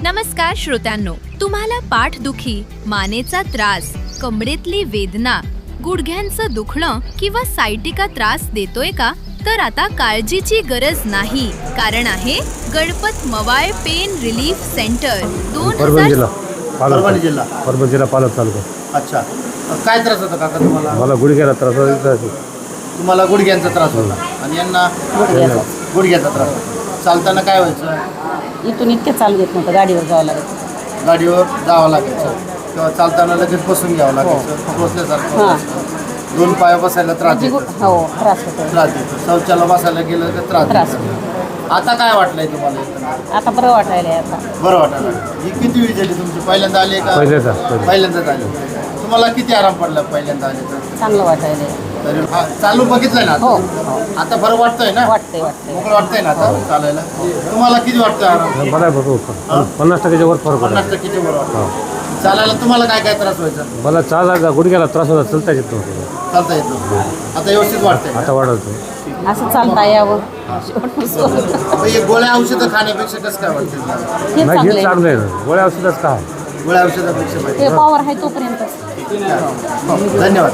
नमस्कार श्रोत्यांनो, तुम्हाला पाठदुखी, मानेचा त्रास, कमरेतली वेदना, गुडघ्यांचं दुखणं किंवा सायटिका त्रास देतोय का? तर आता काळजीची गरज नाही, कारण आहे गणपत मवाय पेन रिलीफ सेंटर. परभणी जिल्हा पालक तालुका. अच्छा, काय त्रास होता काका तुम्हाला? मला गुडघ्याला त्रास होता. तुम्हाला गुडघ्यांचा त्रास होता आणि यांना गुडघ्याचा त्रास होता. चालताना काय व्हायचं? इथून इतके चालू येत नव्हतं, गाडीवर जावं लागायचं. गाडीवर जावं लागायचं किंवा चालताना लगेच बसून घ्यावं लागायचं, बसल्यासारखं हां. व्हायचं. दोन पाया बसायला त्रास देतो. हो, त्रास होतो. त्रास देतो. शौचाला बसायला गेलं तर त्रास त्रास देतो. आता काय वाटलंय तुम्हाला इथं? आता बरं वाटायला आता. बरं वाटायला लागलं. ही किती वेळ झाली तुमची? पहिल्यांदा आले का? पहिल्यांदाच आले. तुम्हाला किती आराम पडला पहिल्यांदा आले तर? चांगलं वाटायला. तरी चालू बघितलंय ना आता? हो. आता बरं वाटतंय ना? वाटतंय. मोकळं वाटतंय ना आता चालायला? तुम्हाला किती वाटतं आराम? मला भरपूर 50%च्या वर फरक होता. 50% बरं वाटतं. चालायला तुम्हाला काय काय त्रास व्हायचा? मला चालायला गुडघ्याला त्रास होता, चालता येत नव्हतं. चालता येतो. आता व्यवस्थित वाटतंय. आता वाढवतो. असं चालता यावं. हे गोळ्या औषधं खाण्यापेक्षा कसं काय वाटतं? हे नाही, चांगलं हे आहे. चांगलं आहे ना. गोळ्या औषधच काय. गोळ्या औषधापेक्षा हे पॉवर आहे तोपर्यंत. धन्यवाद.